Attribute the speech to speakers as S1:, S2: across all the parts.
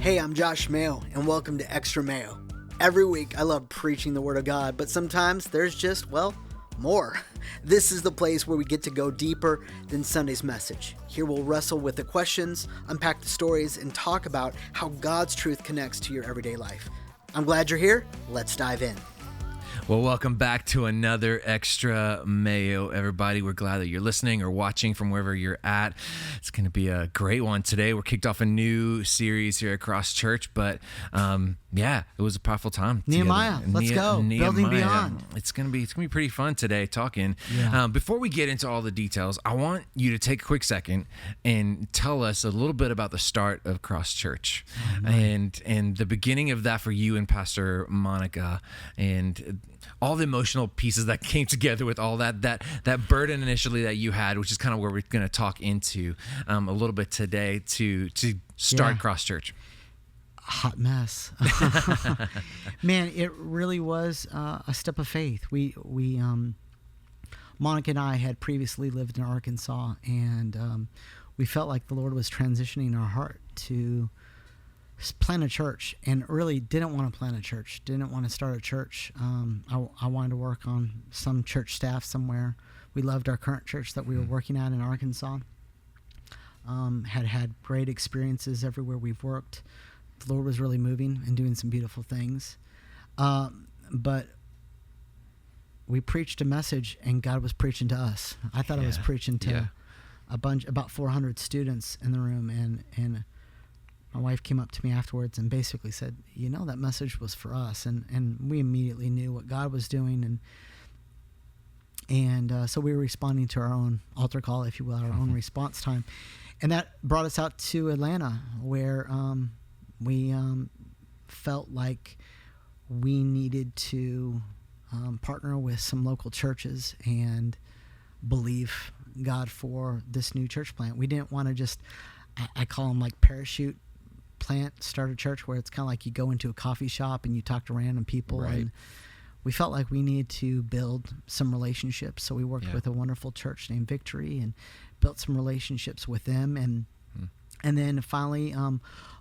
S1: Hey, I'm Josh Mayo, and welcome to Extra Mayo. Every week, I love preaching the Word of God, but sometimes there's just, more. This is the place where we get to go deeper than Sunday's message. Here we'll wrestle with the questions, unpack the stories, and talk about how God's truth connects to your everyday life. I'm glad you're here. Let's dive in.
S2: Well, welcome back to another Extra Mayo, everybody. We're glad that you're listening or watching from wherever you're at. It's going to be a great one today. We're kicked off a new series here across church, but it was a powerful time.
S1: Nehemiah, let's go. Building Beyond.
S2: It's gonna be pretty fun today talking.
S1: Yeah.
S2: Before we get into all the details, I want you to take a quick second and tell us a little bit about the start of Cross Church and the beginning of that for you and Pastor Monica and all the emotional pieces that came together with all that burden initially that you had, which is kind of where we're going to talk into a little bit today to start Cross Church.
S1: Hot mess. Man, it really was a step of faith. We Monica and I had previously lived in Arkansas, and we felt like the Lord was transitioning our heart to plant a church, and really didn't want to plant a church, didn't want to start a church. I wanted to work on some church staff somewhere. We loved our current church that we were working at in Arkansas. Had great experiences everywhere we've worked. The Lord was really moving and doing some beautiful things. But we preached a message, and God was preaching to us. I thought I was preaching to about 400 students in the room, and my wife came up to me afterwards and basically said, that message was for us. And we immediately knew what God was doing. And so we were responding to our own altar call, if you will, our own response time. And that brought us out to Atlanta, where we felt like we needed to partner with some local churches and believe God for this new church plant. We didn't want to just, I call them like parachute plant, start a church, where it's kind of like you go into a coffee shop and you talk to random people. Right. And we felt like we needed to build some relationships. So we worked with a wonderful church named Victory and built some relationships with them. And then finally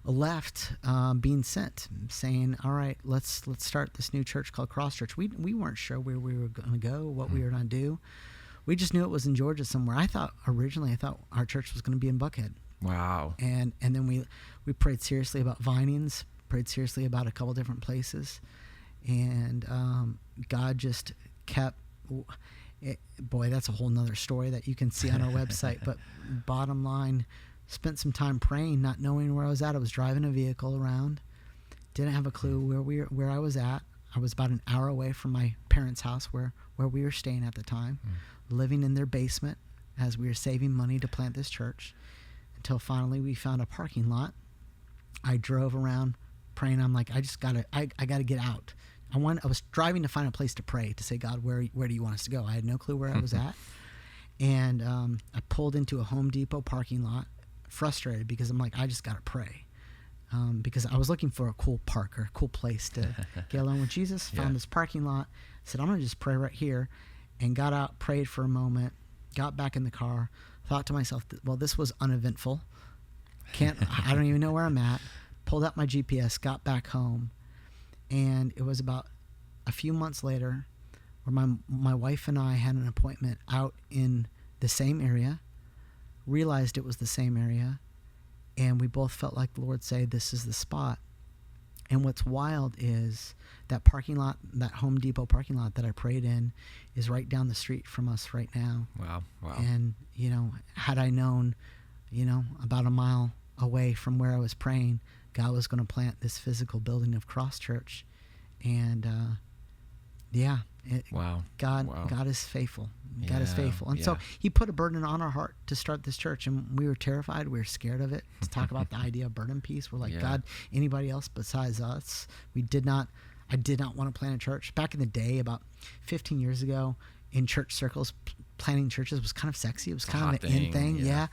S1: left being sent, saying, all right, let's start this new church called Cross Church. We weren't sure where we were going to go, what we were going to do. We just knew it was in Georgia somewhere. I thought our church was going to be in Buckhead.
S2: Wow.
S1: And then we prayed seriously about Vinings, prayed seriously about a couple different places. And God just kept... Boy, that's a whole nother story that you can see on our website. But bottom line, spent some time praying, not knowing where I was at. I was driving a vehicle around, didn't have a clue where I was at. I was about an hour away from my parents' house where we were staying at the time, living in their basement as we were saving money to plant this church, until finally we found a parking lot. I drove around praying. I'm like, I gotta get out. I was driving to find a place to pray, to say, God, where do you want us to go? I had no clue where I was at. And I pulled into a Home Depot parking lot, frustrated, because I'm like, I just got to pray. Because I was looking for a cool park or a cool place to get along with Jesus. Found this parking lot, said, I'm going to just pray right here. And got out, prayed for a moment, got back in the car, thought to myself, well, this was uneventful. I don't even know where I'm at. Pulled out my GPS, got back home. And it was about a few months later where my wife and I had an appointment out in the same area, realized it was the same area, and we both felt like the Lord said, this is the spot. And what's wild is that parking lot, that Home Depot parking lot that I prayed in, is right down the street from us right now.
S2: Wow.
S1: And, had I known, about a mile away from where I was praying, God was going to plant this physical building of Cross Church. And, God is faithful. God is faithful. And so he put a burden on our heart to start this church, and we were terrified. We were scared of it, to talk about the idea of burden piece. We're like, God, anybody else besides us? I did not want to plant a church. Back in the day, about 15 years ago, in church circles, planting churches was kind of sexy. It was kind of an in thing. Yeah.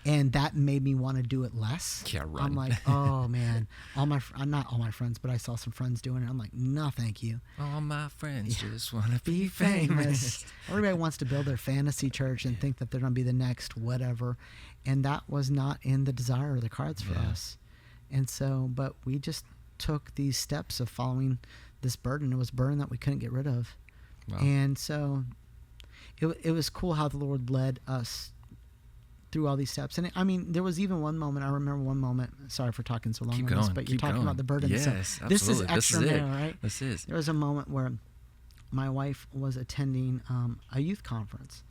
S1: And that made me want to do it less.
S2: Yeah, right.
S1: I'm like, oh man, not all my friends, but I saw some friends doing it. I'm like, no, thank you.
S2: All my friends just want to be famous.
S1: Everybody wants to build their fantasy church and think that they're going to be the next whatever. And that was not in the desire or the cards for us. And so, but we just took these steps of following this burden. It was a burden that we couldn't get rid of.
S2: Wow.
S1: And so it was cool how the Lord led us through all these steps. And I mean, there was even one moment, I remember one moment, sorry for talking so long
S2: Keep
S1: on
S2: going,
S1: this, but you're talking
S2: going.
S1: about the burden.
S2: Yes,
S1: So
S2: absolutely.
S1: this is Extra Mayo, right?
S2: This is.
S1: There was a moment where my wife was attending a youth conference,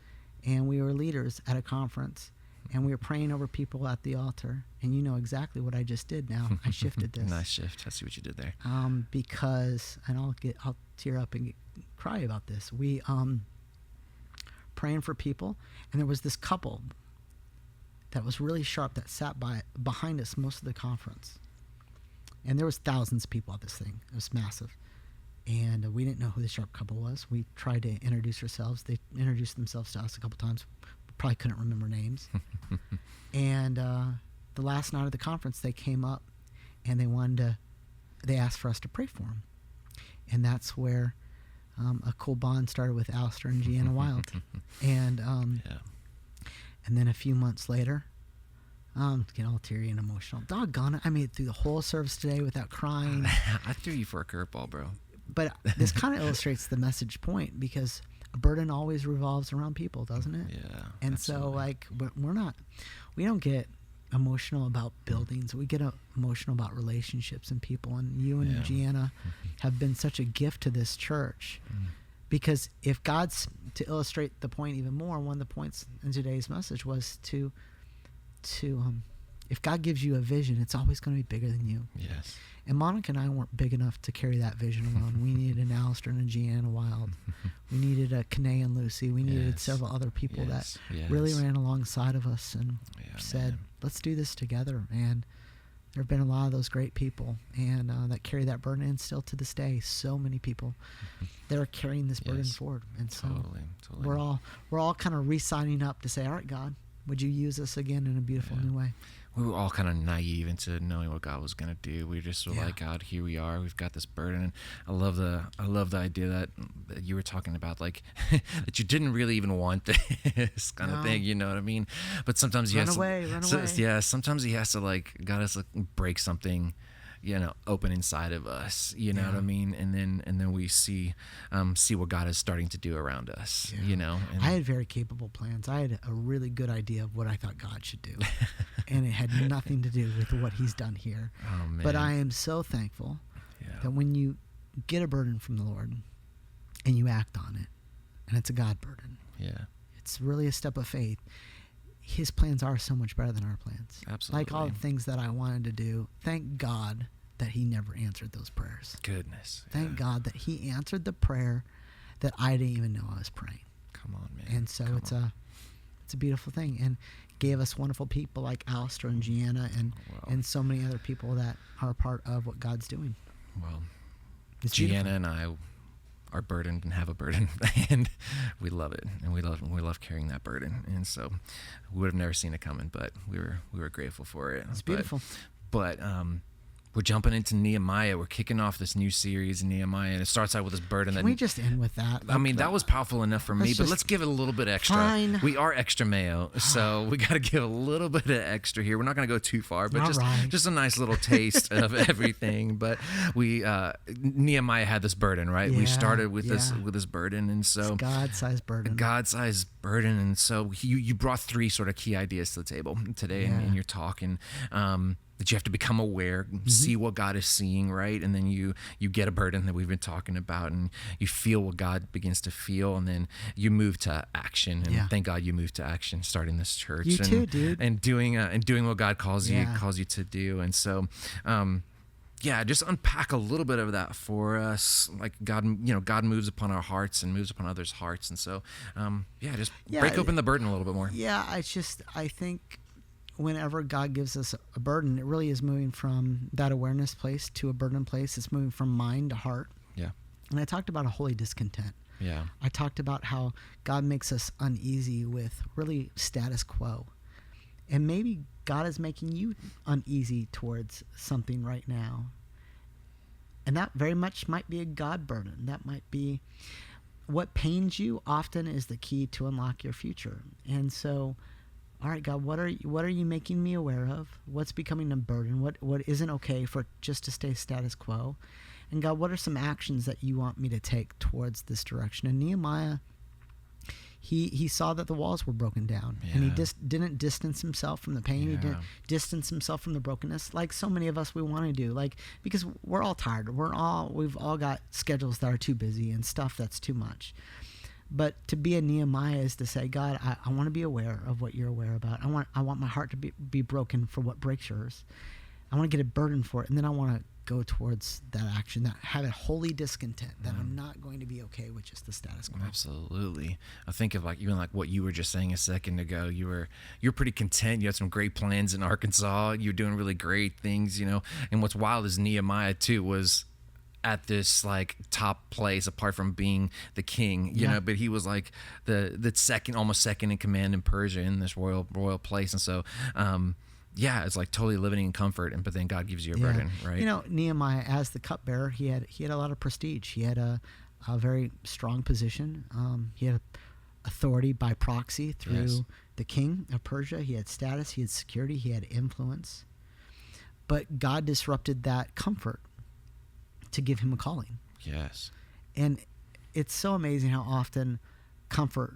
S1: and we were leaders at a conference, and we were praying over people at the altar. And you know exactly what I just did now. I shifted this.
S2: Nice shift. I see what you did there.
S1: Because, and I'll tear up and cry about this. We praying for people, and there was this couple that was really sharp that sat behind us most of the conference. And there was thousands of people at this thing. It was massive. And we didn't know who the sharp couple was. We tried to introduce ourselves. They introduced themselves to us a couple times. We probably couldn't remember names. And the last night of the conference, they came up and they asked for us to pray for them. And that's where a cool bond started with Alistair and Gianna Wild. And and then a few months later, get all teary and emotional. Doggone it, I made it through the whole service today without crying.
S2: I threw you for a curveball, bro.
S1: But this kind of illustrates the message point, because a burden always revolves around people, doesn't it?
S2: Yeah.
S1: And
S2: absolutely.
S1: so, like, we don't get emotional about buildings. We get emotional about relationships and people. And you and Gianna have been such a gift to this church. Because if God's, to illustrate the point even more, one of the points in today's message was to if God gives you a vision, it's always going to be bigger than you.
S2: Yes.
S1: And Monica and I weren't big enough to carry that vision alone. We needed an Alistair and a Gianna Wild. We needed a Kanae and Lucy. We needed several other people that really ran alongside of us and said, let's do this together. And there have been a lot of those great people and that carry that burden, and still to this day, so many people that are carrying this burden forward. And so
S2: totally.
S1: we're all kind of re-signing up to say, all right, God, would you use us again in a beautiful new way?
S2: We were all kind of naive into knowing what God was going to do. We just were like, God, here we are. We've got this burden. And I love the idea that you were talking about, like that you didn't really even want this kind of thing. You know what I mean? But sometimes
S1: run away.
S2: Yeah, sometimes He has to God has to break something, open inside of us. You know what I mean? And then we see what God is starting to do around us. And
S1: I had very capable plans. I had a really good idea of what I thought God should do. And it had nothing to do with what He's done here.
S2: Oh, man.
S1: But I am so thankful that when you get a burden from the Lord and you act on it, and it's a God burden. Yeah. It's really a step of faith. His plans are so much better than our plans.
S2: Absolutely.
S1: Like all the things that I wanted to do, thank God that He never answered those prayers.
S2: Goodness.
S1: Thank God that He answered the prayer that I didn't even know I was praying.
S2: Come on, man.
S1: And so it's a beautiful thing, and gave us wonderful people like Alistair and Gianna and so many other people that are a part of what God's doing.
S2: Well,
S1: it's
S2: Gianna
S1: beautiful.
S2: and I are burdened and have a burden, and we love it, and we love carrying that burden. And so we would have never seen it coming, but we were grateful for it.
S1: It's beautiful.
S2: But we're jumping into Nehemiah. We're kicking off this new series in Nehemiah, and it starts out with this burden.
S1: Can we just end with that?
S2: I mean, that was powerful enough for me, but let's give it a little bit extra.
S1: Fine.
S2: We are Extra Mayo, so we got to give a little bit of extra here. We're not going to go too far, but just a nice little taste of everything. But Nehemiah had this burden, right? We started with this burden, and so
S1: it's God-sized burden.
S2: God-sized burden, and so you brought three sort of key ideas to the table today in your talk, and that you have to become aware, see what God is seeing, right? And then you get a burden that we've been talking about, and you feel what God begins to feel, and then you move to action. And thank God you moved to action, starting this church.
S1: You too, dude.
S2: And doing what God calls you to do. And so, just unpack a little bit of that for us. Like God moves upon our hearts and moves upon others' hearts. And so, break open the burden a little bit more.
S1: Yeah, I think whenever God gives us a burden, it really is moving from that awareness place to a burden place. It's moving from mind to heart. Yeah. And I talked about a holy discontent. Yeah. I talked about how God makes us uneasy with really status quo. And maybe God is making you uneasy towards something right now. And that very much might be a God burden. That might be what pains you often is the key to unlock your future. And so all right, God, what are you making me aware of? What's becoming a burden? What isn't okay for just to stay status quo? And God, what are some actions that you want me to take towards this direction? And Nehemiah, he saw that the walls were broken down, and he didn't distance himself from the pain. He didn't distance himself from the brokenness, like so many of us we want to do. Like, because we're all tired. We've all got schedules that are too busy and stuff that's too much. But to be a Nehemiah is to say, God, I want to be aware of what you're aware about. I want my heart to be broken for what breaks yours. I want to get a burden for it, and then I want to go towards that action, that have a holy discontent, that I'm not going to be okay with just the status quo.
S2: Absolutely. I think of even what you were just saying a second ago. You're pretty content. You had some great plans in Arkansas. You're doing really great things, And what's wild is Nehemiah too was at this top place apart from being the king, you know, but he was like the almost second in command in Persia in this royal place. And so, it's like totally living in comfort, but then God gives you a burden, right?
S1: Nehemiah, as the cupbearer, he had a lot of prestige. He had a very strong position. He had authority by proxy through the king of Persia. He had status, he had security, he had influence. But God disrupted that comfort to give him a calling.
S2: Yes.
S1: And it's so amazing how often comfort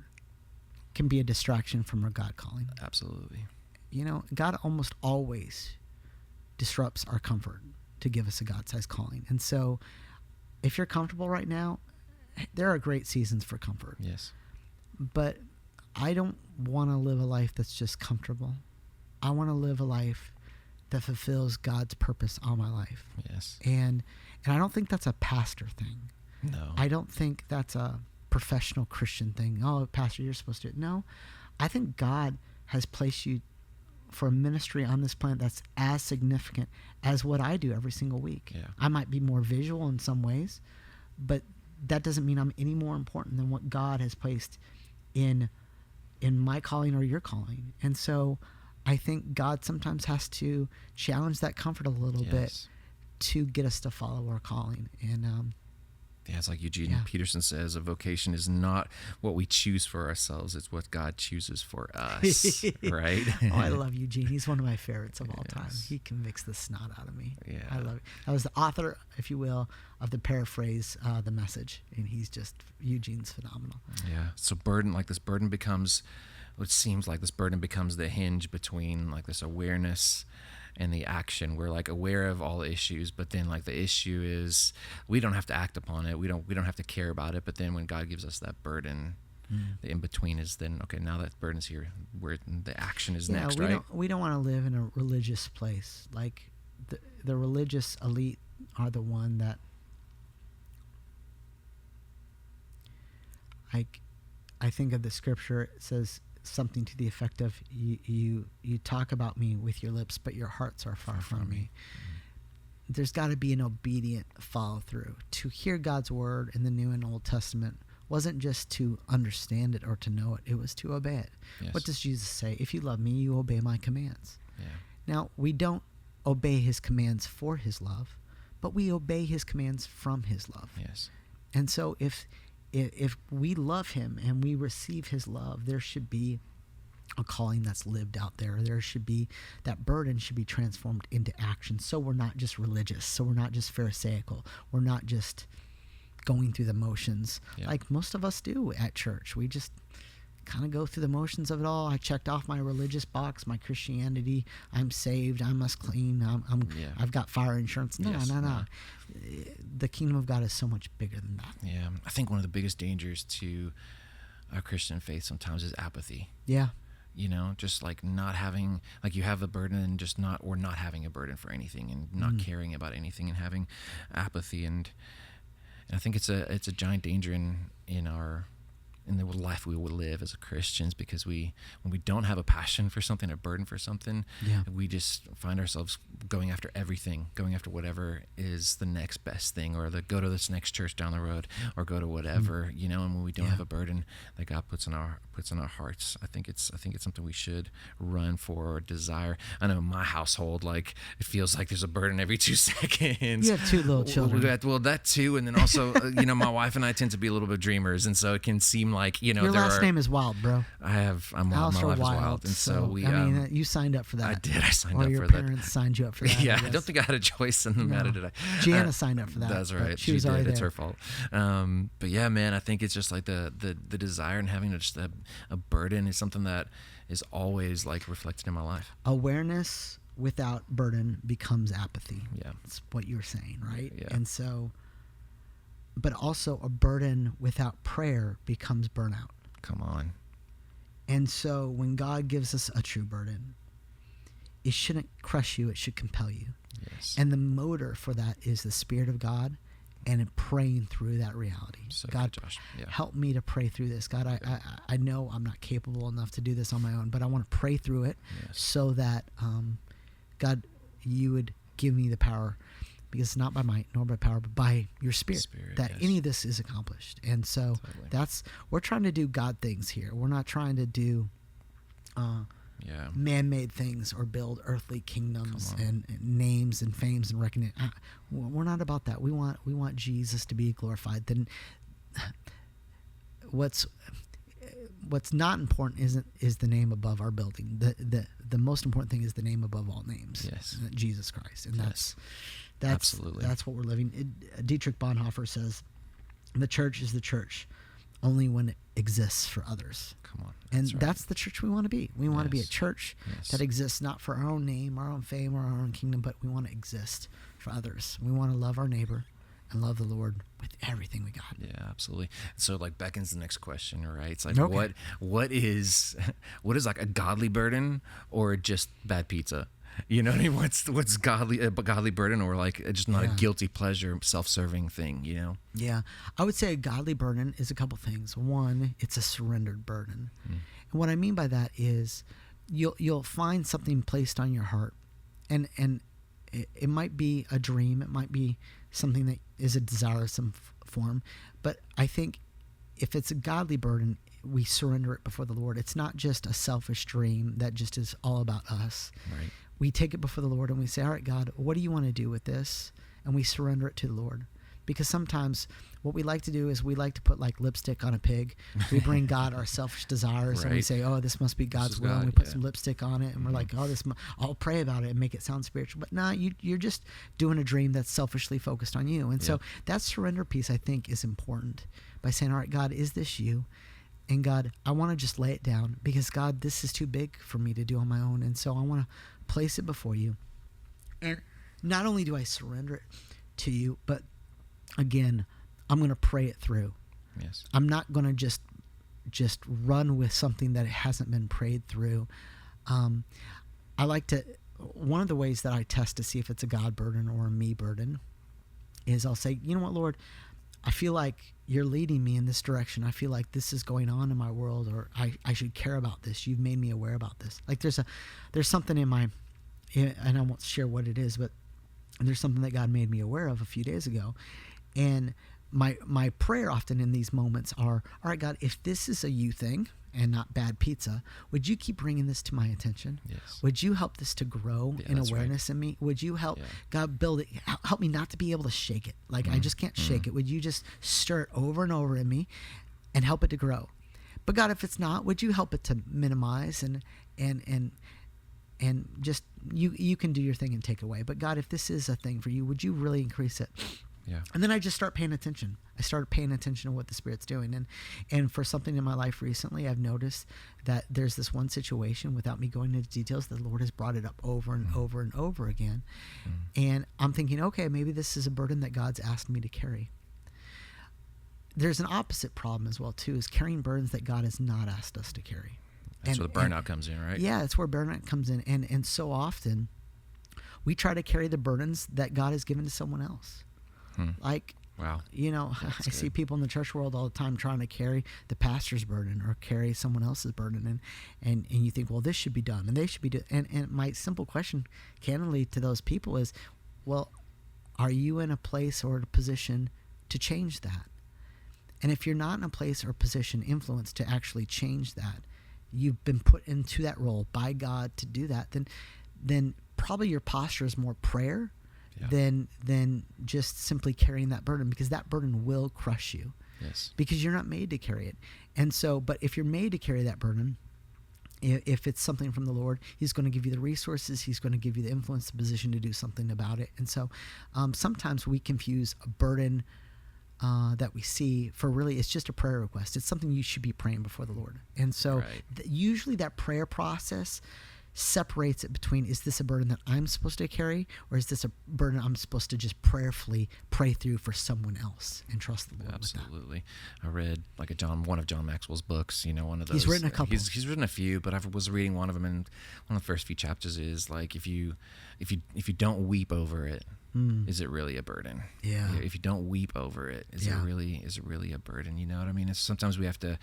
S1: can be a distraction from our God calling.
S2: Absolutely.
S1: God almost always disrupts our comfort to give us a God-sized calling. And so if you're comfortable right now, there are great seasons for comfort.
S2: Yes.
S1: But I don't want to live a life that's just comfortable. I want to live a life that fulfills God's purpose on my life.
S2: Yes.
S1: And I don't think that's a pastor thing.
S2: No.
S1: I don't think that's a professional Christian thing. Oh, pastor, you're supposed to. No. I think God has placed you for a ministry on this planet that's as significant as what I do every single week.
S2: Yeah.
S1: I might be more visual in some ways, but that doesn't mean I'm any more important than what God has placed in my calling or your calling. And so I think God sometimes has to challenge that comfort a little bit to get us to follow our calling. And
S2: it's like Eugene Peterson says, a vocation is not what we choose for ourselves, it's what God chooses for us. Right?
S1: I love Eugene. He's one of my favorites of all time. He convicts the snot out of me.
S2: Yeah.
S1: I love it. I was the author, if you will, of the paraphrase, The Message, and Eugene's phenomenal.
S2: Yeah. So this burden becomes, it seems like this burden becomes the hinge between this awareness and the action. We're aware of all the issues, but then the issue is we don't have to act upon it. We don't have to care about it. But then when God gives us that burden, the in between is then, okay, now that burden's here, where the action is next, right?
S1: We don't want to live in a religious place. The religious elite are the one that I think of the scripture. It says something to the effect of you talk about me with your lips, but your hearts are far from me. There's got to be an obedient follow through. To hear God's word in the New and Old Testament wasn't just to understand it or to know it, it was to obey it.
S2: Yes.
S1: What does Jesus say? If you love me, you obey my commands.
S2: Yeah.
S1: Now, we don't obey his commands for his love, but we obey his commands from his love.
S2: Yes.
S1: And so if we love him and we receive his love, there should be a calling that's lived out there. There should be, that burden should be transformed into action. So we're not just religious. So we're not just pharisaical. We're not just going through the motions like most of us do at church. We just kind of go through the motions of it all. I checked off my religious box, my Christianity. I'm saved. I'm as clean. I've got fire insurance. No. The kingdom of God is so much bigger than that.
S2: Yeah. I think one of the biggest dangers to our Christian faith sometimes is apathy.
S1: Yeah.
S2: Just not having, you have a burden and just not having a burden for anything and not caring about anything and having apathy. And I think it's a giant danger in the life we will live as Christians, because when we don't have a passion for something, a burden for something, we just find ourselves going after everything, going after whatever is the next best thing, or go to this next church down the road, or go to whatever, you know. And when we don't have a burden that God puts in our hearts, I think it's something we should run for or desire. I know in my household, like, it feels like there's a burden every 2 seconds.
S1: You have 2 little children.
S2: Well, that too, and then also, you know, my wife and I tend to be a little bit dreamers, and so it can seem like, you know,
S1: your last name is Wild, bro.
S2: I'm wild. My life is wild, and so we.
S1: I mean, you signed up for that.
S2: I did. I signed up for that.
S1: Or your parents signed you up for that.
S2: Yeah, I don't think I had a choice in the matter, did I?
S1: Gianna signed up for that.
S2: That's right.
S1: She was already there.
S2: It's her fault. But yeah, man, I think it's just like the desire and having just a burden is something that is always like reflected in my life.
S1: Awareness without burden becomes apathy.
S2: Yeah.
S1: That's what you were saying, right?
S2: Yeah.
S1: And so, but also a burden without prayer becomes burnout.
S2: Come on.
S1: And so when God gives us a true burden, it shouldn't crush you, it should compel you.
S2: Yes.
S1: And the motor for that is the Spirit of God and praying through that reality.
S2: So
S1: God,
S2: good, Josh. Yeah.
S1: help me to pray through this. God, I know I'm not capable enough to do this on my own, but I want to pray through it so that, God, you would give me the power, because it's not by might nor by power, but by your Spirit that any of this is accomplished. And so we're trying to do God things here. We're not trying to do man-made things or build earthly kingdoms and names and fames and recognition. We're not about that. We want Jesus to be glorified. Then what's not important is the name above our building. The most important thing is the name above all names.
S2: Yes.
S1: Jesus Christ. And that's
S2: absolutely,
S1: that's what we're living. Dietrich Bonhoeffer says, the church is the church only when it exists for others.
S2: Come on.
S1: And that's the church we want to be. We want to be a church that exists not for our own name, our own fame, or our own kingdom, but we want to exist for others. We want to love our neighbor and love the Lord with everything we got.
S2: Yeah, absolutely. So like beckons the next question, right? It's like, what is like a godly burden or just bad pizza? You know what I mean? What's godly burden, or like just not a guilty pleasure, self-serving thing, you know?
S1: Yeah. I would say a godly burden is a couple things. One, it's a surrendered burden. And what I mean by that is you'll find something placed on your heart, and it might be a dream, it might be something that is a desire of some form, but I think if it's a godly burden, we surrender it before the Lord. It's not just a selfish dream that just is all about us.
S2: Right.
S1: We take it before the Lord and we say, all right, God, what do you want to do with this? And we surrender it to the Lord. Because sometimes what we like to do is we like to put like lipstick on a pig. We bring God our selfish desires and we say, oh, this must be God's will. And we put some lipstick on it and we're like, oh, I'll pray about it and make it sound spiritual. But no, you're just doing a dream that's selfishly focused on you. And so that surrender piece, I think, is important, by saying, all right, God, is this you? And God, I want to just lay it down, because God, this is too big for me to do on my own. And so I want to place it before you. And not only do I surrender it to you, but again, I'm going to pray it through.
S2: Yes.
S1: I'm not going to just run with something that hasn't been prayed through. I like to, one of the ways that I test to see if it's a God burden or a me burden is I'll say, you know what, Lord, I feel like you're leading me in this direction. I feel like this is going on in my world, or I should care about this. You've made me aware about this. Like there's something in my, and I won't share what it is, but there's something that God made me aware of a few days ago. And my prayer often in these moments are, all right, God, if this is a you thing and not bad pizza, would you keep bringing this to my attention?
S2: Yes.
S1: Would you help this to grow in awareness in me? Would you help God build it? Help me not to be able to shake it. Like I just can't shake it. Would you just stir it over and over in me and help it to grow? But God, if it's not, would you help it to minimize and just you can do your thing and take away. But God, if this is a thing for you, would you really increase it?
S2: Yeah.
S1: And then I just start paying attention. I started paying attention to what the Spirit's doing. And for something in my life recently, I've noticed that there's this one situation, without me going into details, the Lord has brought it up over and over and over again. And I'm thinking, okay, maybe this is a burden that God's asked me to carry. There's an opposite problem as well, too, is carrying burdens that God has not asked us to carry.
S2: That's where the burnout comes in, right?
S1: Yeah, that's where burnout comes in. And so often we try to carry the burdens that God has given to someone else. Like
S2: Wow.
S1: You know, I see people in the church world all the time trying to carry the pastor's burden or carry someone else's burden. And you think, well, this should be done and they should be done. And my simple question, candidly, to those people is, well, are you in a place or a position to change that? And if you're not in a place or position, influence to actually change that, you've been put into that role by God to do that, then probably your posture is more prayer than just simply carrying that burden, because that burden will crush you.
S2: Yes.
S1: Because you're not made to carry it. And so, but if you're made to carry that burden, if it's something from the Lord, he's going to give you the resources, he's going to give you the influence, the position to do something about it. And so sometimes we confuse a burden that we see for really, it's just a prayer request. It's something you should be praying before the Lord. And so usually that prayer process separates it between, is this a burden that I'm supposed to carry, or is this a burden I'm supposed to just prayerfully pray through for someone else and trust the Lord with that?
S2: Absolutely. I read like one of John Maxwell's books, one of those.
S1: He's written a couple.
S2: He's written a few, but I was reading one of them, and one of the first few chapters is like, if you don't weep over it, is it really a burden?
S1: Yeah.
S2: If you don't weep over it, is it really a burden? You know what I mean? It's sometimes we have to,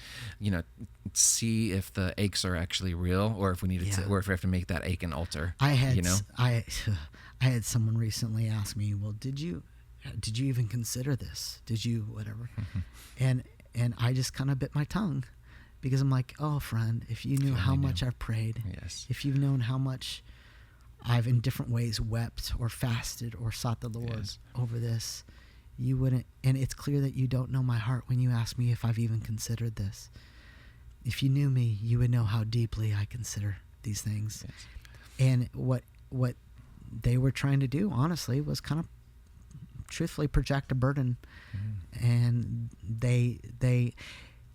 S2: see if the aches are actually real, or if we need to, or if we have to make that ache an altar.
S1: I had someone recently ask me, well, did you even consider this? Did you whatever? And I just kind of bit my tongue, because I'm like, oh, friend, if you knew how much I've prayed, if you've known how much I've in different ways wept or fasted or sought the Lord over this, you wouldn't. And it's clear that you don't know my heart when you ask me if I've even considered this. If you knew me, you would know how deeply I consider these things. And what they were trying to do, honestly, was kind of truthfully project a burden. And they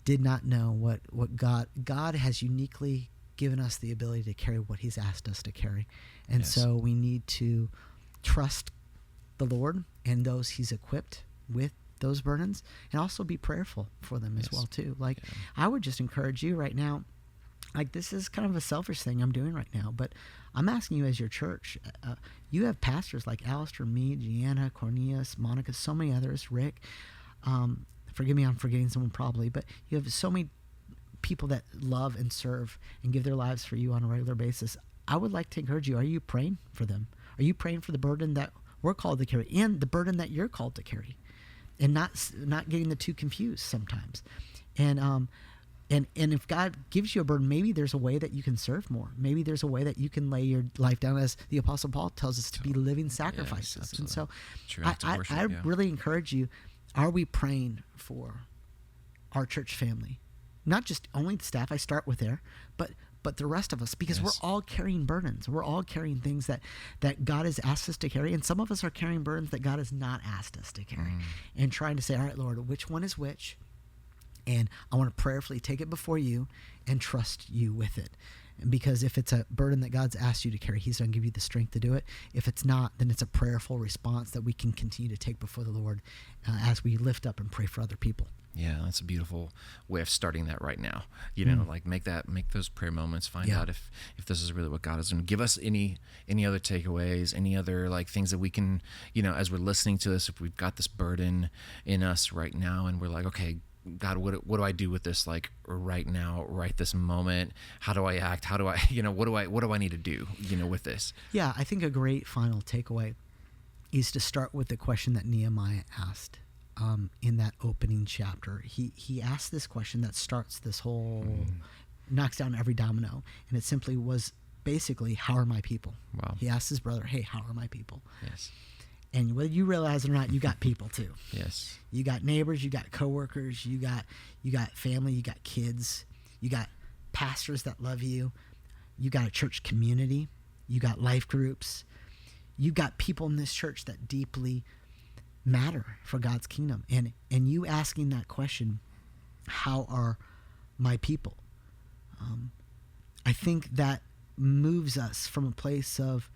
S1: did not know what God has uniquely given us the ability to carry what he's asked us to carry. And so we need to trust the Lord and those he's equipped with those burdens, and also be prayerful for them as well too. Like, I would just encourage you right now, like, this is kind of a selfish thing I'm doing right now, but I'm asking you as your church, you have pastors like Alistair, me, Gianna, Cornelius, Monica, so many others, Rick, forgive me, I'm forgetting someone probably, but you have so many people that love and serve and give their lives for you on a regular basis. I would like to encourage you. Are you praying for them? Are you praying for the burden that we're called to carry and the burden that you're called to carry, and not getting the two confused sometimes? And if God gives you a burden, maybe there's a way that you can serve more. Maybe there's a way that you can lay your life down, as the Apostle Paul tells us, to be living sacrifices. And so I really encourage you, are we praying for our church family? Not just only the staff, I start with there, but the rest of us, because we're all carrying burdens. We're all carrying things that God has asked us to carry, and some of us are carrying burdens that God has not asked us to carry, and trying to say, all right, Lord, which one is which? And I want to prayerfully take it before you and trust you with it. Because if it's a burden that God's asked you to carry, he's going to give you the strength to do it. If it's not, then it's a prayerful response that we can continue to take before the Lord as we lift up and pray for other people.
S2: Yeah, that's a beautiful way of starting that right now. Like make those prayer moments, find out if this is really what God is doing. Give us any other takeaways, any other like things that we can, as we're listening to this, if we've got this burden in us right now and we're like, okay, God, what do I do with this, like right now, right this moment? How do I act? How do I, what do I need to do, with this?
S1: Yeah, I think a great final takeaway is to start with the question that Nehemiah asked in that opening chapter. He asked this question that starts this whole, knocks down every domino, and it simply was basically, how are my people? Wow. He asked his brother, hey, how are my people?
S2: Yes.
S1: And whether you realize it or not, you got people too.
S2: Yes.
S1: You got neighbors, you got coworkers, you got family, you got kids, you got pastors that love you, you got a church community, you got life groups, you got people in this church that deeply matter for God's kingdom. And you asking that question, how are my people? I think that moves us from a place of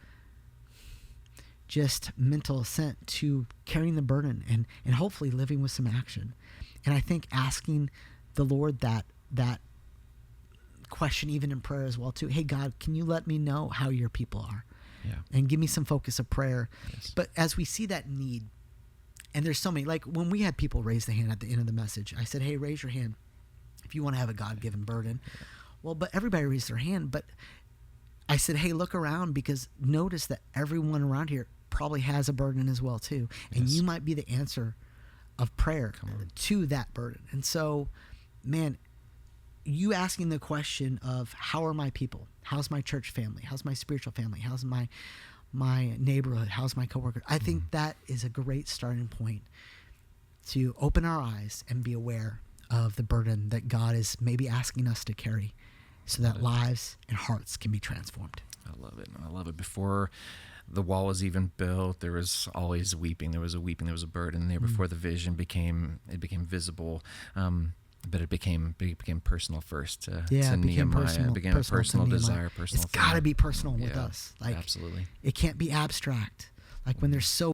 S1: just mental assent to carrying the burden and hopefully living with some action. And I think asking the Lord that question, even in prayer as well too. Hey God, can you let me know how your people are?
S2: Yeah.
S1: And give me some focus of prayer.
S2: Yes.
S1: But as we see that need, And there's so many, like when we had people raise the hand at the end of the message, I said, hey, raise your hand if you want to have a God-given burden. Well, but everybody raised their hand. But I said, hey, look around, because notice that everyone around here probably has a burden as well too. And you might be the answer of prayer to that burden. And so, man, you asking the question of how are my people? How's my church family? How's my spiritual family? How's my neighborhood? How's my coworker? I think that is a great starting point to open our eyes and be aware of the burden that God is maybe asking us to carry, so that lives and hearts can be transformed.
S2: I love it. I love it. Before the wall was even built, there was always weeping. There was a weeping. There was a burden there before the vision became visible. But it became personal first to Nehemiah. It became a personal desire, personal.
S1: It's got to be personal with us.
S2: Absolutely.
S1: It can't be abstract. Like when there's so